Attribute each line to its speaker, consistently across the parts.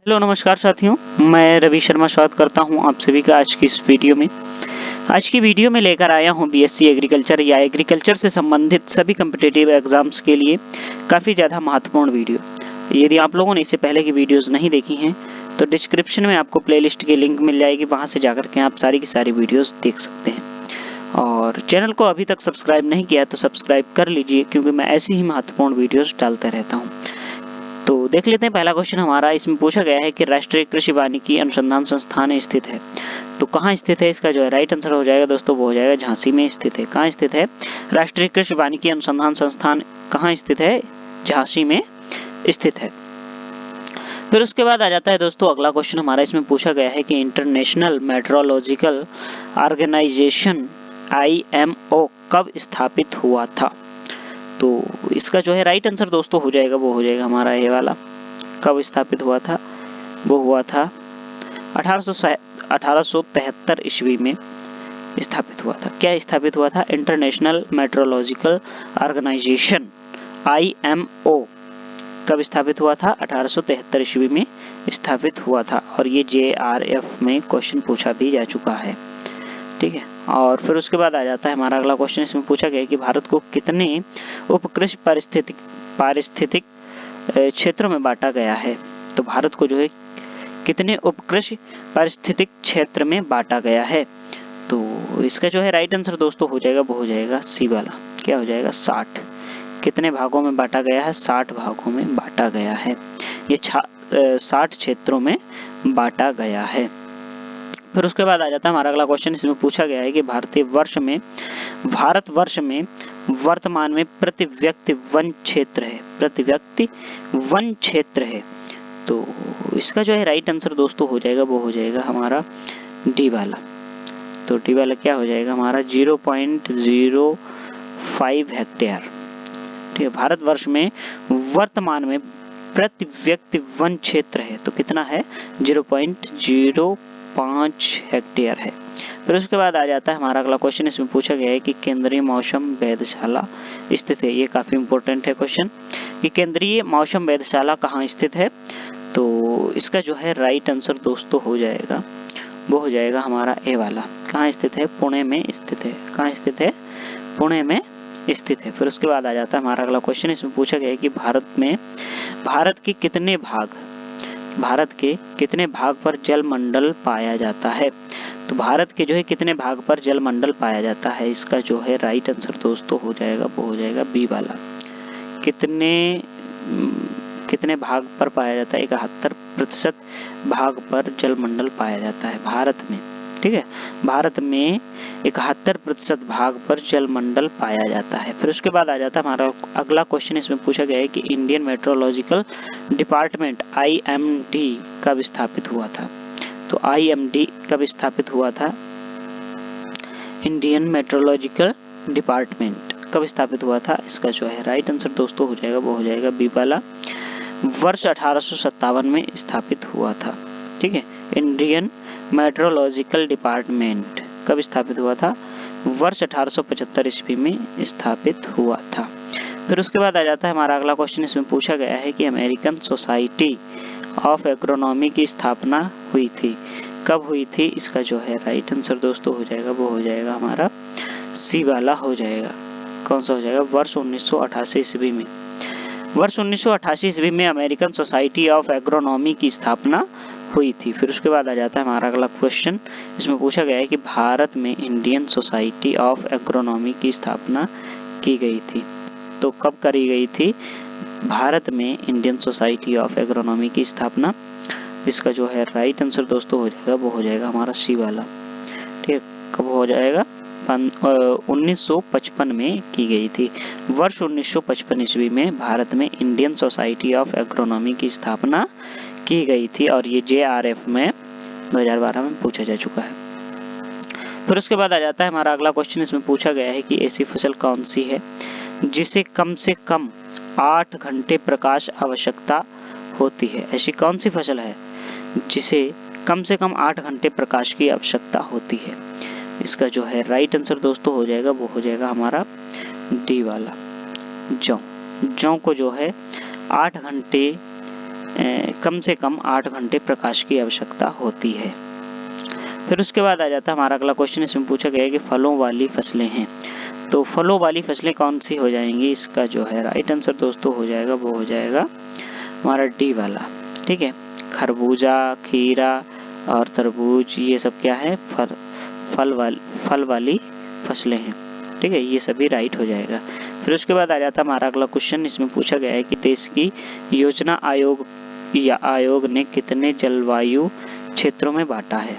Speaker 1: Hello नमस्कार साथियों, मैं रवि शर्मा स्वागत करता हूं आप सभी का आज की इस वीडियो में। आज की वीडियो में लेकर आया हूं बीएससी एग्रीकल्चर या एग्रीकल्चर से संबंधित सभी कम्पिटिटिव एग्जाम्स के लिए काफ़ी ज़्यादा महत्वपूर्ण वीडियो। यदि आप लोगों ने इससे पहले की वीडियोज़ नहीं देखी हैं तो डिस्क्रिप्शन में आपको प्लेलिस्ट की लिंक मिल जाएगी, वहाँ से जाकर के आप सारी की सारी वीडियोज़ देख सकते हैं। और चैनल को अभी तक सब्सक्राइब नहीं किया तो सब्सक्राइब कर लीजिए, क्योंकि मैं ऐसी ही महत्वपूर्ण वीडियोज़ डालता रहता हूँ। तो देख लेते हैं पहला क्वेश्चन हमारा। इसमें पूछा गया है कि राष्ट्रीय कृषि वानिकी अनुसंधान संस्थान स्थित है, तो कहाँ स्थित है? इसका जो है राइट आंसर हो जाएगा दोस्तों, वो हो जाएगा झांसी में स्थित है। कहाँ स्थित है? राष्ट्रीय कृषि वानिकी अनुसंधान संस्थान कहाँ स्थित है? झांसी में स्थित है। फिर उसके बाद आ जाता है दोस्तों अगला क्वेश्चन हमारा। इसमें पूछा गया है कि इंटरनेशनल मेट्रोलॉजिकल ऑर्गेनाइजेशन IMO कब स्थापित हुआ था? तो इसका जो है राइट आंसर दोस्तों हो जाएगा, वो हो जाएगा हमारा ये वाला। कब स्थापित हुआ था? वो हुआ था 1873 ईस्वी में स्थापित हुआ था। क्या स्थापित हुआ था? इंटरनेशनल मेट्रोलॉजिकल ऑर्गेनाइजेशन IMO कब स्थापित हुआ था? 1873 ईस्वी में स्थापित हुआ था, और ये JRF में क्वेश्चन पूछा भी जा चुका है। ठीक है, और फिर उसके बाद आ जाता है हमारा अगला क्वेश्चन। इसमें पूछा गया है कि भारत को कितने उत्कृष्ट पारिस्थितिक क्षेत्रों में बांटा गया है? तो भारत को जो है कितने उत्कृष्ट पारिस्थितिक क्षेत्र में बांटा गया है? तो इसका जो है राइट आंसर दोस्तों हो जाएगा, वो हो जाएगा सी वाला। क्या हो जाएगा? 60। कितने भागों में बांटा गया है? 60 भागों में बांटा गया है। ये 60 क्षेत्रों में बांटा गया है। फिर उसके बाद आ जाता है हमारा अगला क्वेश्चन। इसमें पूछा गया है कि भारतवर्ष में वर्तमान में प्रति व्यक्ति वन क्षेत्र है। प्रति व्यक्ति वन क्षेत्र है, तो इसका जो है राइट आंसर दोस्तों हो जाएगा, वो हो जाएगा हमारा डी वाला। तो डी वाला क्या हो जाएगा हमारा? 0.05 हेक्टेयर। ठीक है, भारतवर्ष में वर्तमान में प्रति व्यक्ति वन क्षेत्र है, तो कितना है? 0.05 हेक्टेयर है। फिर उसके बाद आ जाता है हमारा अगला क्वेश्चन। इसमें पूछा गया है कि केंद्रीय मौसम वेधशाला स्थित है। ये काफी इंपॉर्टेंट है क्वेश्चन कि केंद्रीय मौसम वेधशाला कहाँ स्थित है? तो इसका जो है राइट आंसर दोस्तों हो जाएगा, वो हो जाएगा हमारा ए वाला। कहाँ स्थित है? पुणे में स्थित है। कहाँ स्थित है? पुणे में स्थित है। फिर उसके बाद आ जाता है हमारा अगला क्वेश्चन। इसमें पूछा गया है कि भारत के कितने भाग पर जलमंडल पाया जाता है? तो भारत के जो है कितने भाग पर जलमंडल पाया जाता है? इसका जो है राइट आंसर दोस्तों हो जाएगा, वो हो जाएगा बी वाला। कितने भाग पर पाया जाता है? 71% भाग पर जलमंडल पाया जाता है भारत में। ठीक है, भारत में 71% भाग पर जलमंडल पाया जाता है। फिर उसके बाद आ जाता है हमारा अगला क्वेश्चन। इसमें पूछा गया है कि इंडियन मेट्रोलॉजिकल डिपार्टमेंट IMD कब स्थापित हुआ था? तो IMD कब स्थापित हुआ था? इंडियन मेट्रोलॉजिकल डिपार्टमेंट कब स्थापित हुआ था? इसका जो है राइट आंसर दोस्तों हो जाएगा, वो हो जाएगा बी वाला। वर्ष 1857 में स्थापित हुआ था। ठीक है, इंडियन मेट्रोलॉजिकल डिपार्टमेंट कब स्थापित हुआ था? वर्ष 1875 ईस्वी में स्थापित हुआ था। फिर उसके बाद आ जाता है हमारा अगला क्वेश्चन। इसमें पूछा गया है कि अमेरिकन सोसाइटी ऑफ एग्रोनॉमी की स्थापना हुई थी। कब हुई थी? इसका जो है राइट आंसर दोस्तों हो जाएगा, वो हो जाएगा हमारा सी वाला हो जाएगा। कौन सा हो जाएगा? वर्ष 1988 ईस्वी में। वर्ष 1988 ईस्वी में अमेरिकन सोसाइटी ऑफ एग्रोनॉमी की स्थापना हुई थी। फिर उसके बाद आ जाता है हमारा अगला क्वेश्चन। इसमें पूछा गया है कि भारत में इंडियन सोसाइटी ऑफ एग्रोनॉमी की स्थापना की गई थी। तो कब करी गई थी भारत में इंडियन सोसाइटी ऑफ एग्रोनॉमी की स्थापना? इसका जो है राइट आंसर दोस्तों हो जाएगा, वो हो जाएगा हमारा सी वाला। ठीक है, कब हो जाएगा? 1955 में की गई थी। वर्ष 1955 ईस्वी में भारत में इंडियन सोसाइटी ऑफ एग्रोनॉमी की स्थापना की गई थी, और ये JRF में 2012 में पूछा जा चुका है। फिर उसके बाद आ जाता है हमारा अगला क्वेश्चन। इसमें पूछा गया है कि ऐसी फसल कौन सी है जिसे कम से कम 8 घंटे प्रकाश आवश्यकता होती है? ऐसी कौन सी फसल है जिसे कम से कम 8 घंटे प्रकाश की आवश्यकता होती है? इसका जो है राइट आंसर दोस्तों हो जाएगा, वो हो जाएगा हमारा डी वाला। जौ को जो है 8 घंटे कम से कम 8 घंटे प्रकाश की आवश्यकता होती है। फिर उसके बाद आ जाता है हमारा अगला क्वेश्चन, इसमें पूछा गया है कि फलों वाली फसलें हैं, तो फलों वाली फसलें कौन सी हो जाएंगी? इसका जो है राइट आंसर दोस्तों हो जाएगा वो हो जाएगा हमारा डी वाला। ठीक है, खरबूजा, खीरा और तरबूज ये सब क्या है? फल वाली फसलें हैं। ठीक है, ये सभी राइट हो जाएगा। फिर उसके बाद आ जाता है हमारा अगला क्वेश्चन, इसमें पूछा गया है कि देश की योजना आयोग या आयोग ने कितने जलवायु क्षेत्रों में बांटा है?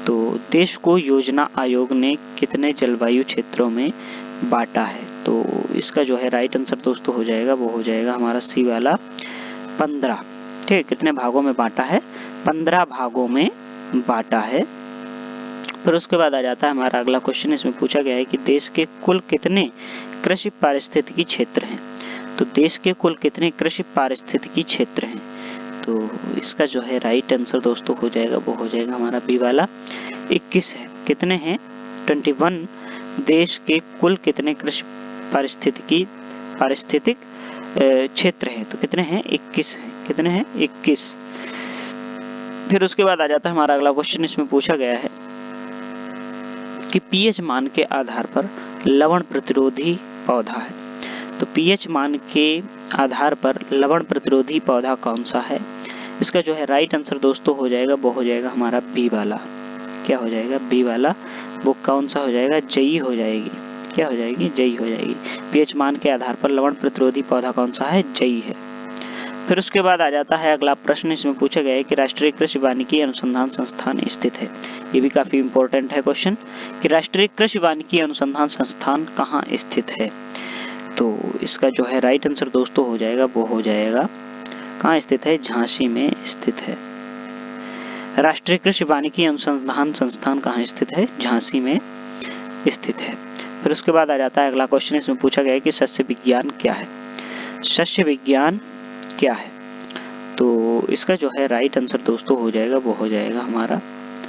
Speaker 1: तो देश को योजना आयोग ने कितने जलवायु क्षेत्रों में बांटा है? तो इसका जो है राइट आंसर दोस्तों हो जाएगा वो हो जाएगा हमारा सी वाला 15। ठीक है, कितने भागों में बांटा है? 15 भागों में बांटा है। फिर उसके बाद आ जाता है हमारा अगला क्वेश्चन, इसमें पूछा गया है कि देश के कुल कितने कृषि पारिस्थितिकी क्षेत्र हैं? तो देश के कुल कितने कृषि पारिस्थितिकी क्षेत्र हैं? तो इसका जो है राइट आंसर दोस्तों हो जाएगा वो हो जाएगा हमारा बी वाला 21 है। कितने हैं? 21 देश के कुल कितने कृषि पारिस्थितिक क्षेत्र हैं? तो कितने हैं? 21 हैं। कितने हैं? 21। फिर उसके बाद आ जाता है हमारा अगला क्वेश्चन, इसमें पूछा गया है कि पीएच मान के आधार पर लवण प्रतिरोधी पौधा है। तो पीएच मान के आधार पर लवण प्रतिरोधी पौधा कौन सा है? इसका जो है राइट आंसर दोस्तों हो जाएगा वो हो जाएगा हमारा बी वाला। क्या हो जाएगा? बी वाला। वो कौन सा हो जाएगा? जई हो जाएगी। क्या हो जाएगी? जई हो जाएगी। पीएच मान के आधार पर लवण प्रतिरोधी पौधा कौन सा है? जई है। फिर उसके बाद आ जाता है अगला प्रश्न, इसमें पूछा गया है कि राष्ट्रीय कृषि वानिकी अनुसंधान संस्थान स्थित है। ये भी काफी इंपॉर्टेंट है क्वेश्चन कि राष्ट्रीय कृषि वानिकी अनुसंधान संस्थान कहाँ स्थित है? तो इसका जो है राइट आंसर दोस्तों हो जाएगा वो हो जाएगा, कहाँ स्थित है? झांसी में स्थित है। राष्ट्रीय कृषि वानिकी अनुसंधान संस्थान कहाँ स्थित है? झांसी में स्थित है। फिर उसके बाद आ जाता है अगला क्वेश्चन, इसमें पूछा गया है कि सस्य विज्ञान क्या है? सस्य विज्ञान क्या है? तो इसका जो है राइट आंसर दोस्तों हो जाएगा वो हो जाएगा हमारा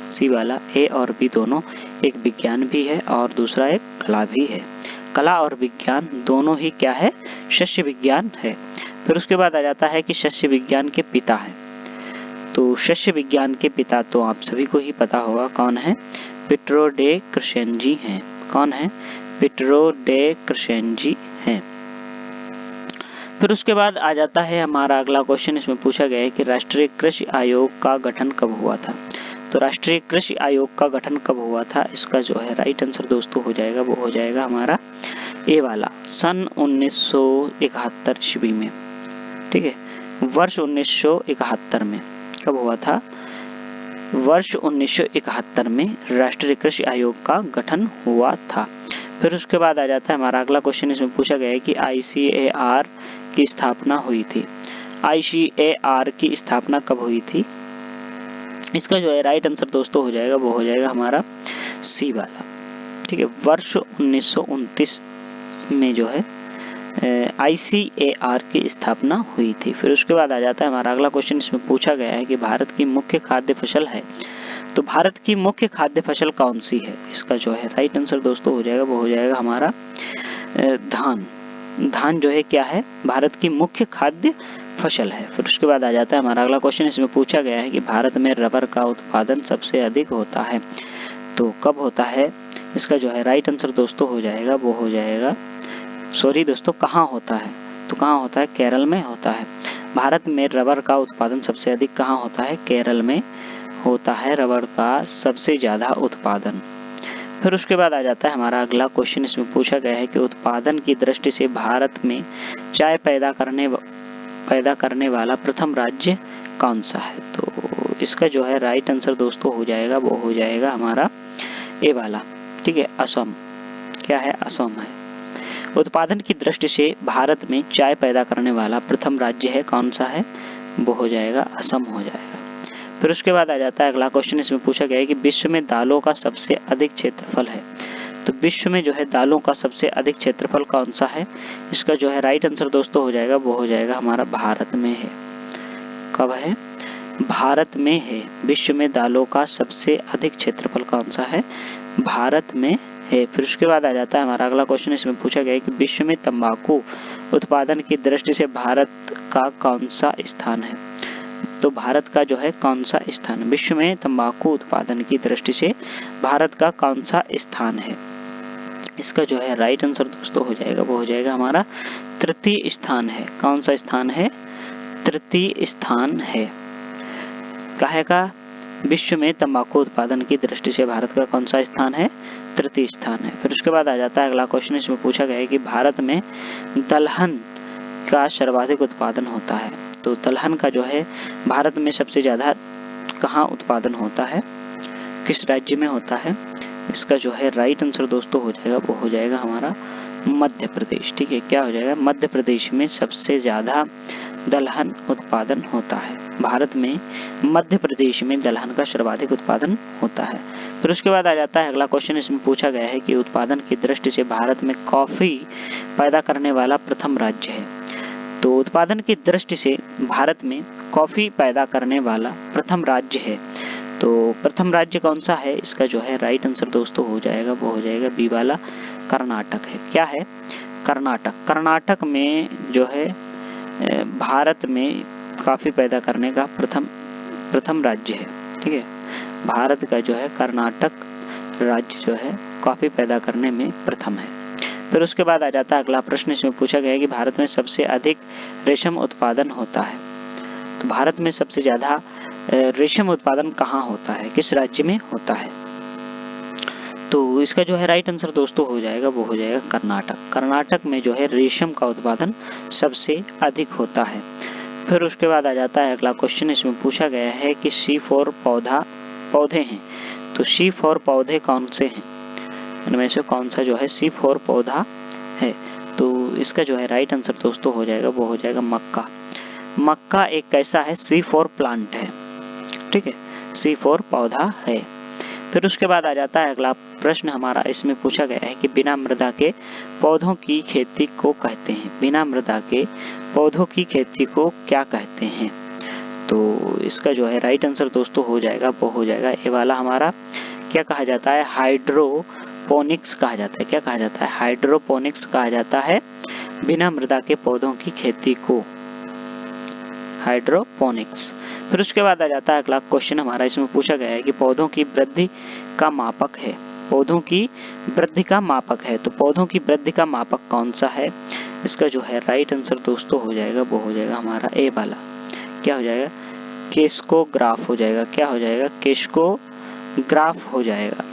Speaker 1: सी वाला। ए और बी दोनों, एक विज्ञान भी है और दूसरा एक कला भी है। कला और विज्ञान दोनों ही क्या है? सस्य विज्ञान है। फिर उसके बाद आ जाता है कि सस्य विज्ञान के पिता हैं। तो सस्य विज्ञान के पिता तो आप सभी को ही पता होगा कौन है? पिट्रो डे क्रेसेंजी हैं। कौन है? पिट्रो डे क्रेसेंजी हैं। फिर उसके बाद आ जाता है हमारा अगला क्वेश्चन, इसमें पूछा गया है कि राष्ट्रीय कृषि आयोग का गठन कब हुआ था? तो राष्ट्रीय कृषि आयोग का गठन कब हुआ था? इसका जो है राइट आंसर दोस्तों हो जाएगा वो हो जाएगा हमारा ए वाला, सन 1971 ईस्वी में। ठीक है, वर्ष 1971 में। कब हुआ था? वर्ष 1971 में राष्ट्रीय कृषि आयोग का गठन हुआ था। फिर उसके बाद आ जाता है हमारा अगला क्वेश्चन, इसमें पूछा गया है कि ICAR की स्थापना हुई थी। ICAR की स्थापना कब हुई थी? इसका जो है राइट आंसर दोस्तों हो जाएगा वो हो जाएगा हमारा सी वाला। ठीक है, वर्ष 1929 में जो है ICAR की स्थापना हुई थी। फिर उसके बाद आ जाता है हमारा अगला क्वेश्चन, इसमें पूछा गया है कि भारत की मुख्य खाद्य फसल है। तो भारत की मुख्य खाद्य फसल कौन सी है? इसका जो है राइट आंसर दोस्तों हो जाएगा वो हो जाएगा हमारा धान। धान जो है क्या है? भारत की मुख्य खाद्य फसल है। फिर उसके बाद आ जाता है हमारा अगला क्वेश्चन, इसमें पूछा गया है कि भारत में रबर का उत्पादन सबसे अधिक होता है। तो कब होता है? इसका जो है राइट आंसर दोस्तों हो जाएगा वो हो जाएगा, सॉरी दोस्तों, कहाँ होता है? तो कहाँ होता है? केरल में होता है। भारत में रबर का उत्पादन सबसे अधिक कहाँ होता है? केरल में होता है रबर का सबसे ज्यादा उत्पादन। फिर उसके बाद आ जाता है हमारा अगला क्वेश्चन, इसमें पूछा गया है कि उत्पादन की दृष्टि से भारत में चाय पैदा करने वाला प्रथम राज्य कौन सा है? तो इसका जो है राइट आंसर दोस्तों हो जाएगा वो हो जाएगा हमारा ए वाला। ठीक है, असम। क्या है? असम है। उत्पादन की दृष्टि से भारत में चाय पैदा करने वाला प्रथम राज्य है, कौन सा है? वो हो जाएगा असम हो जाएगा। फिर उसके बाद आ जाता है अगला क्वेश्चन, इसमें पूछा गया है कि विश्व में दालों का सबसे अधिक क्षेत्रफल है। तो विश्व में जो है दालों का सबसे अधिक क्षेत्रफल कौन सा है? इसका जो है राइट आंसर दोस्तों हो जाएगा वो हो जाएगा हमारा भारत में है। कब है? भारत में है। विश्व में दालों का सबसे अधिक क्षेत्रफल कौन सा है? भारत में है। फिर उसके बाद आ जाता है हमारा अगला क्वेश्चन, इसमें पूछा गया है कि विश्व में तंबाकू उत्पादन की दृष्टि से भारत का कौन सा स्थान है? तो भारत का जो है कौन सा स्थान, विश्व में तंबाकू उत्पादन की दृष्टि से भारत का कौन सा स्थान है? इसका जो है राइट आंसर दोस्तों हो जाएगा, वो हो जाएगा हमारा तृतीय स्थान है। कौन सा स्थान है? तृतीय स्थान है। काहे का? विश्व में तंबाकू उत्पादन की दृष्टि से भारत का कौन सा स्थान है? तृतीय स्थान है। फिर उसके बाद आ जाता है अगला क्वेश्चन, इसमें पूछा गया है कि भारत में दलहन का सर्वाधिक उत्पादन होता है। तो दलहन का जो है भारत में सबसे ज्यादा कहाँ उत्पादन होता है, किस राज्य में होता है? इसका जो है राइट आंसर दोस्तों हो जाएगा, वो हो जाएगा हमारा मध्य प्रदेश। ठीक है, क्या हो जाएगा? मध्य प्रदेश में सबसे ज्यादा दलहन उत्पादन होता है। भारत में मध्य प्रदेश में दलहन का सर्वाधिक उत्पादन होता है। फिर उसके बाद आ जाता है अगला क्वेश्चन, इसमें पूछा गया है कि उत्पादन की दृष्टि से भारत में कॉफी पैदा करने वाला प्रथम राज्य है। तो उत्पादन की दृष्टि से भारत में कॉफी पैदा करने वाला प्रथम राज्य है। तो प्रथम राज्य कौन सा है? इसका जो है राइट आंसर दोस्तों हो जाएगा, वो हो जाएगा बी वाला, कर्नाटक है। क्या है? कर्नाटक। कर्नाटक में जो है भारत में कॉफी पैदा करने का प्रथम राज्य है। ठीक है, भारत का जो है कर्नाटक राज्य जो है कॉफी पैदा करने में प्रथम है। फिर उसके बाद आ जाता है अगला प्रश्न, इसमें पूछा गया है कि भारत में सबसे अधिक रेशम उत्पादन होता है। तो भारत में सबसे ज्यादा रेशम उत्पादन कहाँ होता है, किस राज्य में होता है? तो इसका जो है राइट आंसर दोस्तों हो जाएगा, वो हो जाएगा कर्नाटक। कर्नाटक में जो है रेशम का उत्पादन सबसे अधिक होता है। फिर उसके बाद आ जाता है अगला क्वेश्चन, इसमें पूछा गया है कि C4 पौधे हैं। तो C4 पौधे कौन से हैं? इनमें से कौन सा जो है C4 पौधा है? तो इसका जो है राइट आंसर दोस्तों हो जाएगा, वो हो जाएगा मक्का। मक्का एक कैसा है? C4 प्लांट है। ठीक है, C4 पौधा है। फिर उसके बाद आ जाता है अगला प्रश्न हमारा, इसमें पूछा गया है कि बिना मृदा के पौधों की खेती को कहते हैं। बिना मृदा के पौधों की खेती को क्या कहते हैं? तो इसका जो है राइट आंसर दोस्तों हो जाएगा, वो हो जाएगा ए वाला हमारा, क्या कहा जाता है? हाइड्रोपोनिक्स कहा जाता है। क्या कहा जाता है? हाइड्रोपोनिक्स कहा जाता है बिना मृदा के पौधों की खेती को, हाइड्रोपोनिक्स। फिर उसके बाद आ जाता है अगला क्वेश्चन हमारा, इसमें पूछा गया है कि पौधों की वृद्धि का मापक है। पौधों की वृद्धि का मापक है। तो पौधों की वृद्धि का मापक कौन सा है? इसका जो है राइट आंसर दोस्तों हो जाएगा, वो हो जाएगा हमारा ए वाला, क्या हो जाएगा? केस्कोग्राफ हो जाएगा। क्या हो जाएगा? केस्कोग्राफ हो जाएगा।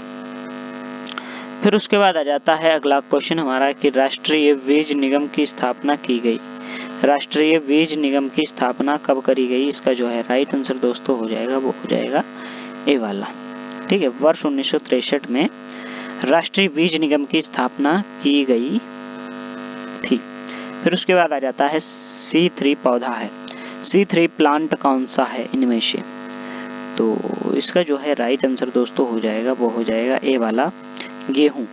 Speaker 1: फिर उसके बाद आ जाता है अगला क्वेश्चन हमारा कि राष्ट्रीय बीज निगम की स्थापना की गई। राष्ट्रीय बीज निगम की स्थापना कब करी गई? इसका जो है राइट आंसर दोस्तों हो जाएगा, वो हो जाएगा ए वाला। ठीक है, वर्ष 1963 में राष्ट्रीय बीज निगम की स्थापना की गई थी। फिर उसके बाद आ जाता है C3 पौधा है। C3 प्लांट कौन सा है इनमें से? तो इसका जो है राइट आंसर दोस्तों हो जाएगा, वो हो जाएगा ए वाला, गेहूं।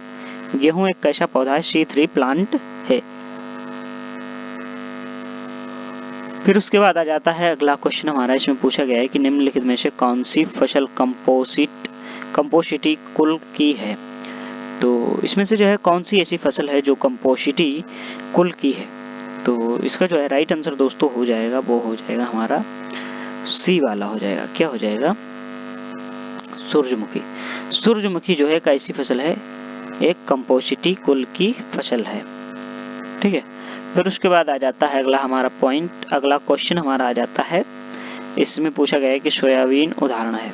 Speaker 1: गेहूं एक कैसा पौधा है? C3 प्लांट है। फिर उसके बाद आ जाता है अगला क्वेश्चन हमारा, इसमें पूछा गया है कि निम्नलिखित में से कौन सी फसल कंपोसिटी कुल की है। तो इसमें से जो है कौन सी ऐसी फसल है जो कंपोसिटी कुल की है? तो इसका जो है राइट आंसर दोस्तों हो जाएगा, वो हो जाएगा हमारा सी वाला हो जाएगा। क्या हो जाएगा? सूरजमुखी। सूरजमुखी जो है एक ऐसी फसल है, एक कंपोसिटी कुल की फसल है। ठीक है, फिर उसके बाद आ जाता है अगला हमारा पॉइंट, अगला क्वेश्चन हमारा आ जाता है, इसमें पूछा गया है कि सोयाबीन उदाहरण है।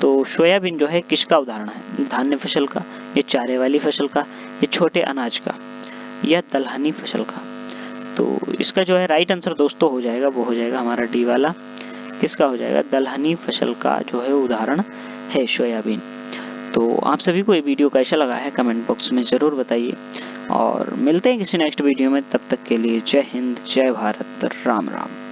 Speaker 1: तो सोयाबीन जो है किसका उदाहरण है? धान्य फसल का, ये चारे वाली फसल का, ये छोटे अनाज का, या दलहनी फसल का? तो इसका जो है राइट आंसर दोस्तों हो जाएगा, वो हो जाएगा हमारा डी वाला, किसका हो जाएगा? दलहनी फसल का जो है उदाहरण है सोयाबीन। तो आप सभी को ये वीडियो कैसा लगा है कमेंट बॉक्स में जरूर बताइए, और मिलते हैं किसी नेक्स्ट वीडियो में। तब तक के लिए जय हिंद, जय भारत, राम राम।